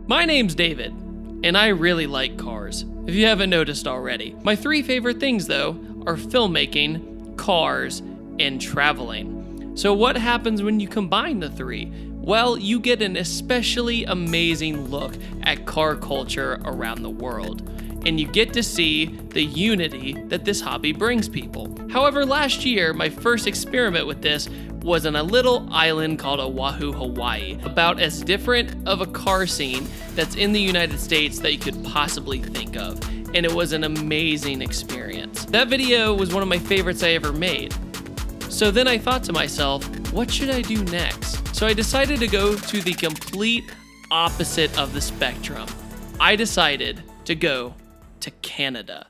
My name's David, and I really like cars, if you haven't noticed already. My three favorite things, though, are filmmaking, cars, and traveling. So what happens when you combine the three? Well, you get an especially amazing look at car culture around the world, and you get to see the unity that this hobby brings people. However, last year, my first experiment with this was on a little island called Oahu, Hawaii, about as different of a car scene that's in the United States that you could possibly think of, and it was an amazing experience. That video was one of my favorites I ever made. So then I thought to myself, what should I do next? So I decided to go to the complete opposite of the spectrum. I decided to go to Canada.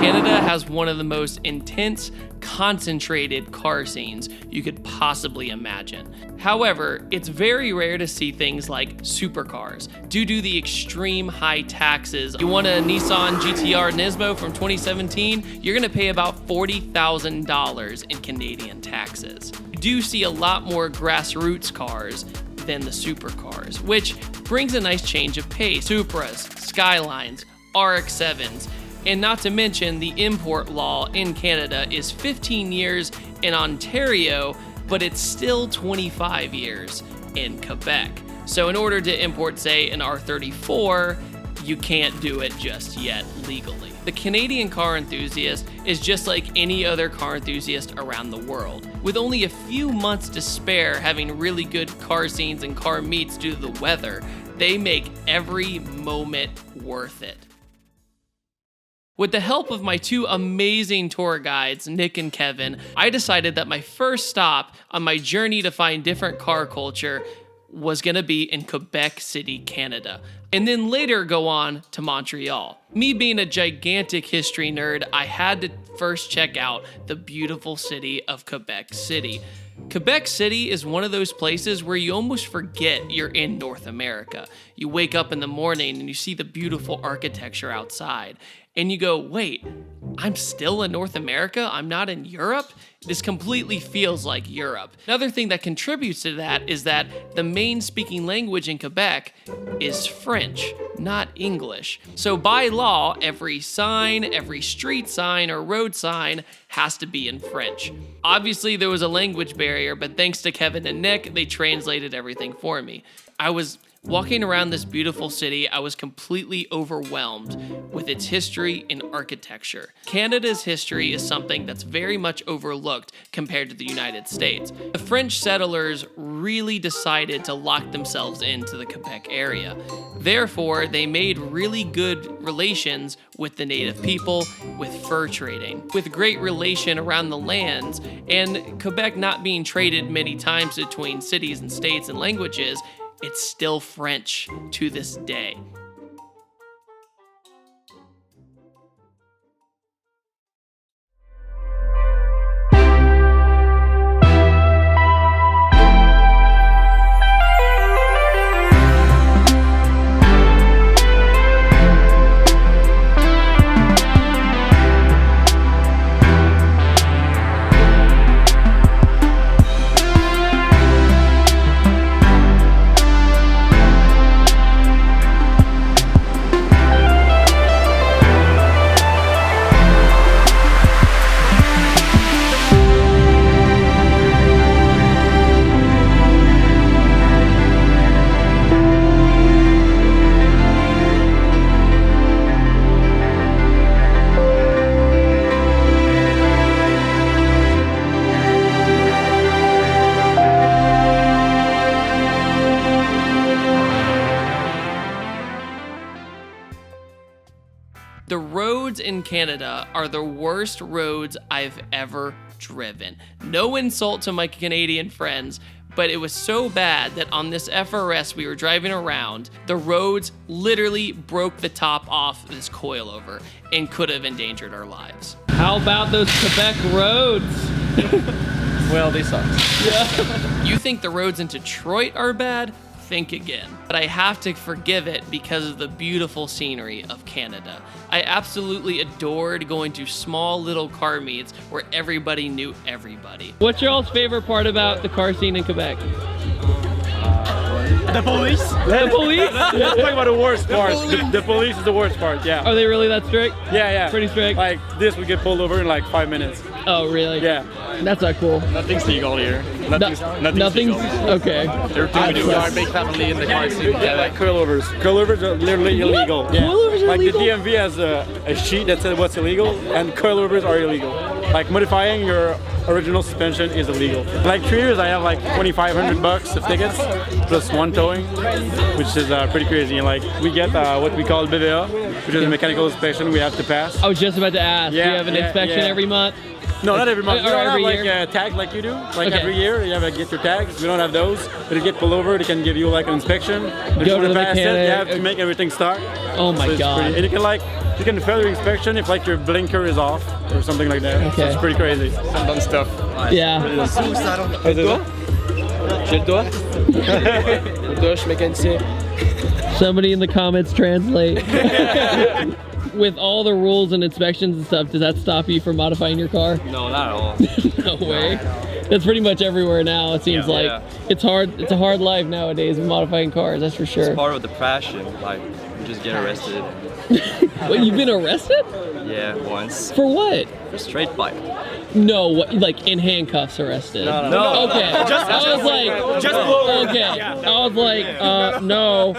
Canada has one of the most intense, concentrated car scenes you could possibly imagine. However, it's very rare to see things like supercars due to the extreme high taxes. You want a Nissan GTR Nismo from 2017, you're gonna pay about $40,000 in Canadian taxes. You do see a lot more grassroots cars than the supercars, which brings a nice change of pace. Supras, Skylines, RX-7s, and not to mention the import law in Canada is 15 years in Ontario, but it's still 25 years in Quebec. So in order to import, say, an R34, you can't do it just yet legally. The Canadian car enthusiast is just like any other car enthusiast around the world. With only a few months to spare having really good car scenes and car meets due to the weather, they make every moment worth it. With the help of my two amazing tour guides, Nick and Kevin, I decided that my first stop on my journey to find different car culture was gonna be in Quebec City, Canada, and then later go on to Montreal. Me being a gigantic history nerd, I had to first check out the beautiful city of Quebec City. Quebec City is one of those places where you almost forget you're in North America. You wake up in the morning and you see the beautiful architecture outside, and you go, wait, I'm still in North America? I'm not in Europe? This completely feels like Europe. Another thing that contributes to that is that the main speaking language in Quebec is French, not English. So by law, every sign, every street sign or road sign has to be in French. Obviously, there was a language barrier, but thanks to Kevin and Nick, they translated everything for me. I was walking around this beautiful city, I was completely overwhelmed with its history and architecture. Canada's history is something that's very much overlooked compared to the United States. The French settlers really decided to lock themselves into the Quebec area. Therefore, they made really good relations with the native people, with fur trading, with great relation around the lands, and Quebec not being traded many times between cities and states and languages, it's still French to this day. The roads in Canada are the worst roads I've ever driven. No insult to my Canadian friends, but it was so bad that on this FRS we were driving around, the roads literally broke the top off this coilover and could have endangered our lives. How about those Quebec roads? Well, they suck. Yeah. You think the roads in Detroit are bad? Think again. But I have to forgive it because of the beautiful scenery of Canada. I absolutely adored going to small little car meets where everybody knew everybody. What's your all's favorite part about the car scene in Quebec? The police? The police? Let's talk about the worst part. The police is the worst part, yeah. Are they really that strict? Yeah. Pretty strict? Like this, we get pulled over in like 5 minutes. Oh, really? Yeah. That's not cool. Nothing's legal here. Nothing's Nothing's legal. okay. Everything we do, we are a big family in the car scene. Yeah, like coilovers. Coilovers are literally illegal. Yeah. Coilovers are like illegal? the DMV has a sheet that says what's illegal, and coilovers are illegal. Like modifying your original suspension is illegal. Like 3 years, I have like $2,500 of tickets plus one towing, which is pretty crazy. And like we get what we call BVA, which is a mechanical inspection we have to pass. I was just about to ask. Yeah, Do you have an inspection every month? No, not every month. Or We don't every have year? like tags like you do. Like Okay. every year, you have to get your tags. We don't have those. But if you get pulled over, they can give you like an inspection. If Go you to want the pass it, mechanic. you have to make everything start. Oh my it's God. And you can fail your inspection if like your blinker is off or something like that. Okay. So it's pretty crazy. Some dumb stuff. Yeah. J'ai le doigt. Le doigt, je suis mécanicien. Somebody in the comments translate. With all the rules and inspections and stuff, does that stop you from modifying your car? No, not at all. No way. That's pretty much everywhere now. It seems Yeah. like it's hard. It's a hard life nowadays of modifying cars. That's for sure. Part of the passion, like you just get arrested. What, you've been arrested? Yeah, once. For what? For straight bike. No, what, like in handcuffs arrested. No. Okay. I was like, Just blow. okay. I was like, no.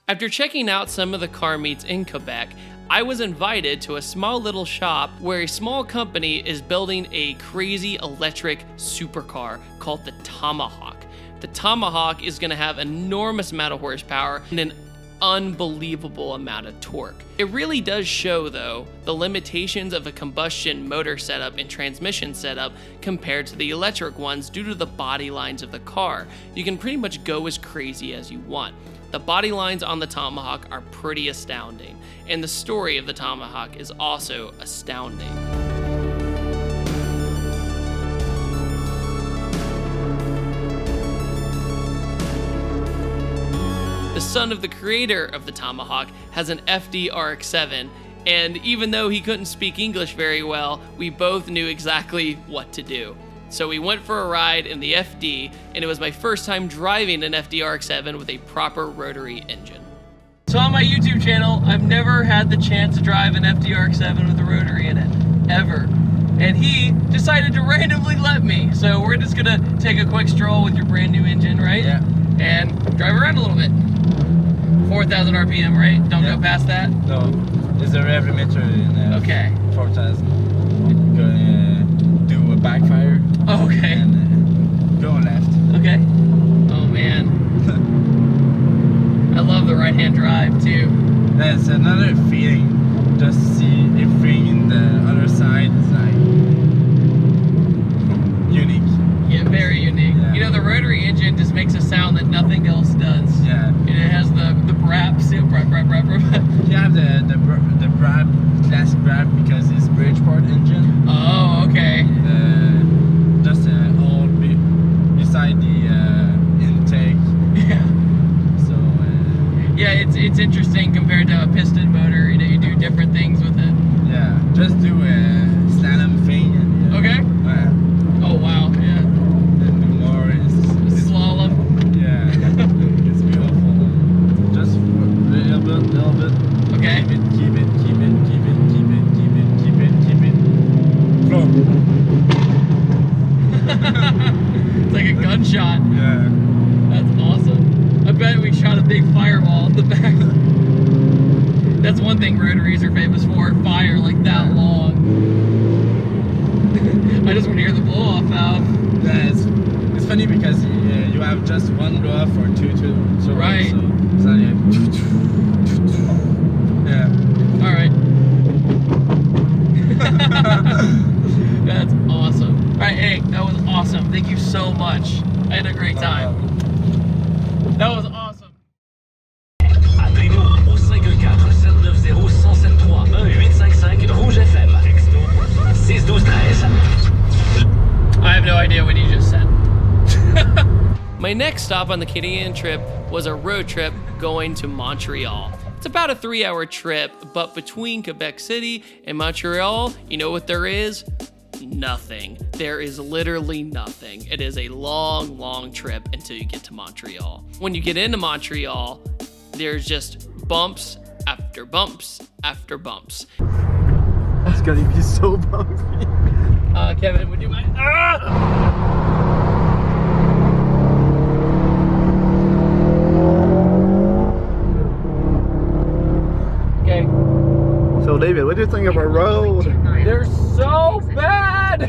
After checking out some of the car meets in Quebec, I was invited to a small little shop where a small company is building a crazy electric supercar called the Tomahawk. The Tomahawk is going to have an enormous amount of horsepower and an unbelievable amount of torque. It really does show, though, the limitations of a combustion motor setup and transmission setup compared to the electric ones due to the body lines of the car. You can pretty much go as crazy as you want. The body lines on the Tomahawk are pretty astounding, and the story of the Tomahawk is also astounding. The son of the creator of the Tomahawk has an FD RX-7, and even though he couldn't speak English very well, we both knew exactly what to do. So we went for a ride in the FD, and it was my first time driving an FD RX-7 with a proper rotary engine. So on my YouTube channel, I've never had the chance to drive an FD RX-7 with a rotary in it, ever. And he decided to randomly let me. So we're just gonna take a quick stroll with your brand new engine, right? Yeah. And drive around a little bit. 4,000 RPM, right? Don't go past that? No, is there every meter in Okay. 4,000? Gonna do a backfire Oh, okay. and go left. Okay. Oh man. I love the right-hand drive too. That's another feeling. Just see everything in the other side is like unique. Yeah, very unique. Yeah. You know, the rotary engine just makes a sound that nothing else does. Yeah. And it has the brap, You have the Brab, classic Brab, because it's Bridgeport engine. Oh, okay. Just all beside the intake. Yeah. So Yeah, it's interesting compared to a piston motor. You know, you do different things with it. yeah, just do a slalom thing. And, Okay. Oh wow. Yeah. And do more is Slalom. yeah, it's beautiful. Just a little bit. Okay. Keep it. Flow. It's like a gunshot. Yeah. That's awesome. I bet we shot a big fireball in the back. That's one thing rotaries are famous for, fire like that long. I just want to hear the blow-off valve. Yeah, it's funny because you have just one blow off or two to Right. So it's not yeah. Alright. That's awesome. Alright, hey, that was awesome. Thank you so much. I had a great time. My next stop on the Canadian trip was a road trip going to Montreal. It's about a 3-hour trip, but between Quebec City and Montreal, you know what there is? Nothing. There is literally nothing. It is a long, long trip until you get to Montreal. When you get into Montreal, there's just bumps after bumps after bumps. It's gonna be so bumpy. Kevin, would you mind? Okay. So David, what do you think of our road? They're so bad!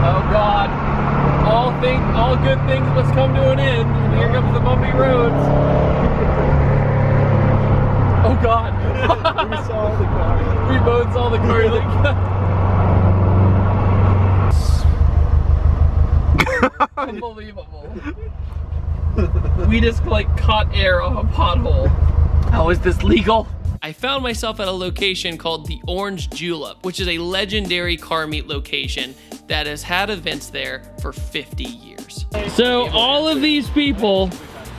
Oh God. All good things must come to an end, and here comes the bumpy roads. Oh God. We saw the car. We both saw the car. Unbelievable. We just like caught air off a pothole. How is this legal? I found myself at a location called the Orange Julep, which is a legendary car meet location that has had events there for 50 years. So all of these people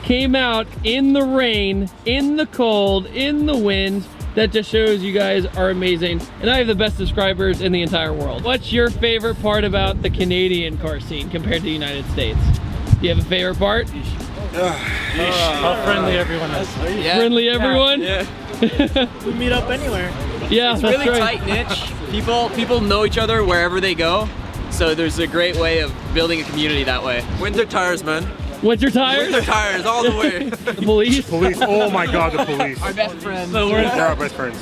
came out in the rain, in the cold, in the wind. That just shows you guys are amazing. And I have the best subscribers in the entire world. What's your favorite part about the Canadian car scene compared to the United States? Do you have a favorite part? How friendly everyone is. Yeah. Friendly everyone? Yeah. We meet up anywhere. Yeah, It's that's really right. tight niche. People know each other wherever they go. So there's a great way of building a community that way. Winter tires, man. Winter tires? Winter tires all the way. The police? Police, oh my god, the police. Our best friends. They're our best friends.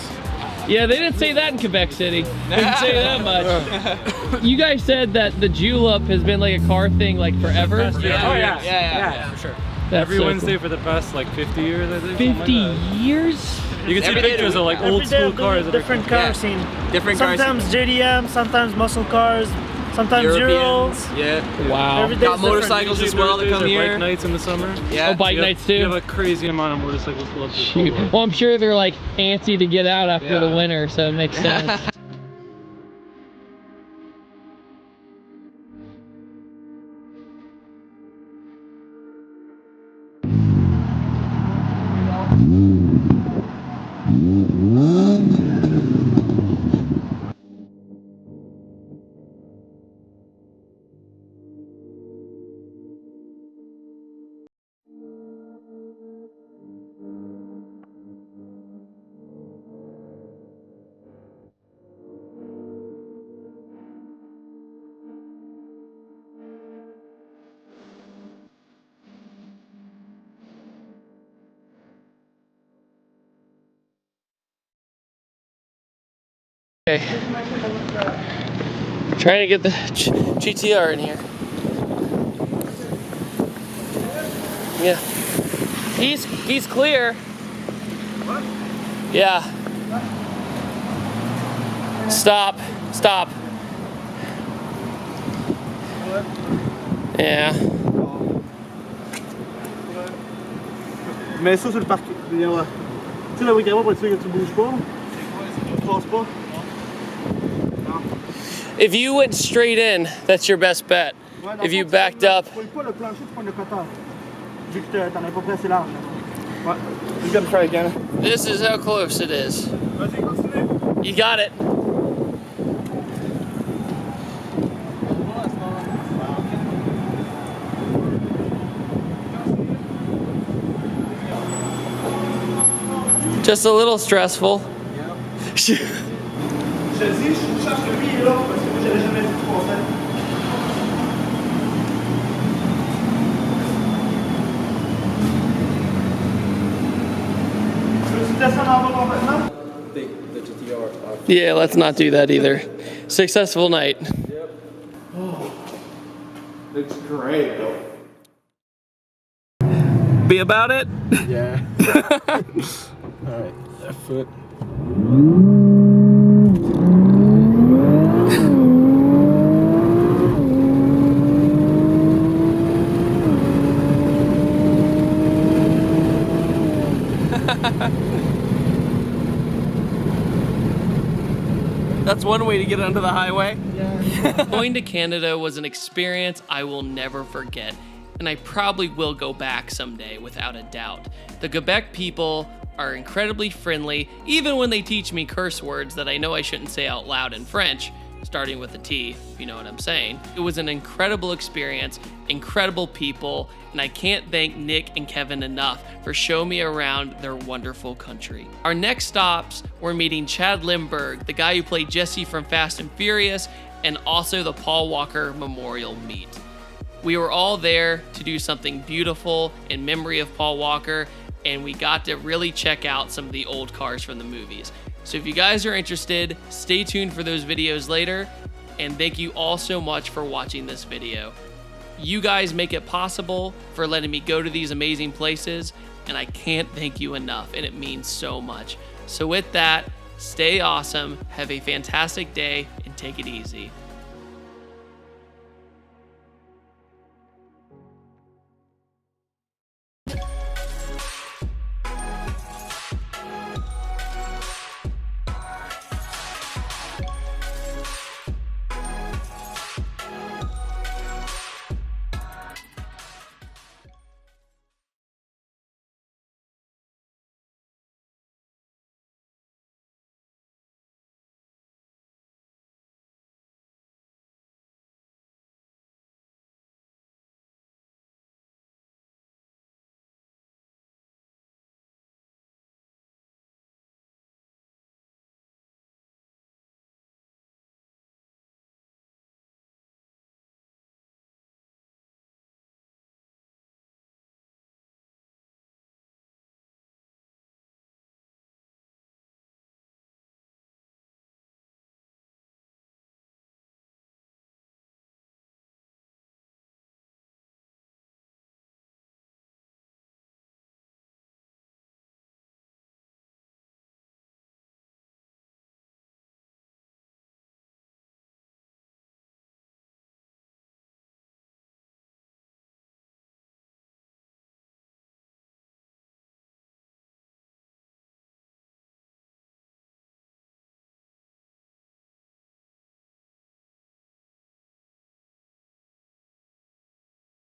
Yeah, they didn't say that in Quebec City. They didn't say that much. You guys said that the julep has been like a car thing like forever. Yeah, for sure. That's Every so Wednesday cool. for the past like 50 years, I think. 50 years? You can see Every day pictures of like Every old day school of cars. doing that are different cool. car Yeah. scene. Different cars. Sometimes JDM, sometimes muscle cars, sometimes Europeans. Euros. Yeah. Wow. Every day's Got different. motorcycles as well that Thursdays come are here. bike nights in the summer. Yeah. Oh, bike nights You have too? a crazy amount of motorcycle clubs. Shoot. Well, I'm sure they're like antsy to get out after the Yeah. winter, so it makes sense. Okay. Trying to get the GTR in here. Yeah. He's clear. What? Yeah. Stop. Stop. Yeah. Mets ça sur le parc. Tu sais, la wing pour être sûr que tu bouges pas. Tu passes pas. If you went straight in, that's your best bet. If you backed up. Tu pas le plancher, tu prends le cutter. Vu que t'en as pas près assez large. Ouais. You gotta try again. This is how close it is. Vas-y, continue. You got it. Just a little stressful. Je te dis, je cherche que lui est là parce que moi j'avais jamais vu de passer. Veux-tu descendre en bas complètement? Yeah, let's not do that either. Successful night. Looks great though. Be about it? Yeah. Alright, left foot. That's one way to get onto the highway. Going to Canada was an experience I will never forget, and I probably will go back someday without a doubt. The Quebec people are incredibly friendly, even when they teach me curse words that I know I shouldn't say out loud in French, starting with a T, if you know what I'm saying. It was an incredible experience, incredible people, and I can't thank Nick and Kevin enough for showing me around their wonderful country. Our next stops were meeting Chad Lindbergh, the guy who played Jesse from Fast and Furious, and also the Paul Walker Memorial Meet. We were all there to do something beautiful in memory of Paul Walker, and we got to really check out some of the old cars from the movies. So if you guys are interested, stay tuned for those videos later, and thank you all so much for watching this video. You guys make it possible for letting me go to these amazing places, and I can't thank you enough, and it means so much. So with that, stay awesome, have a fantastic day, and take it easy.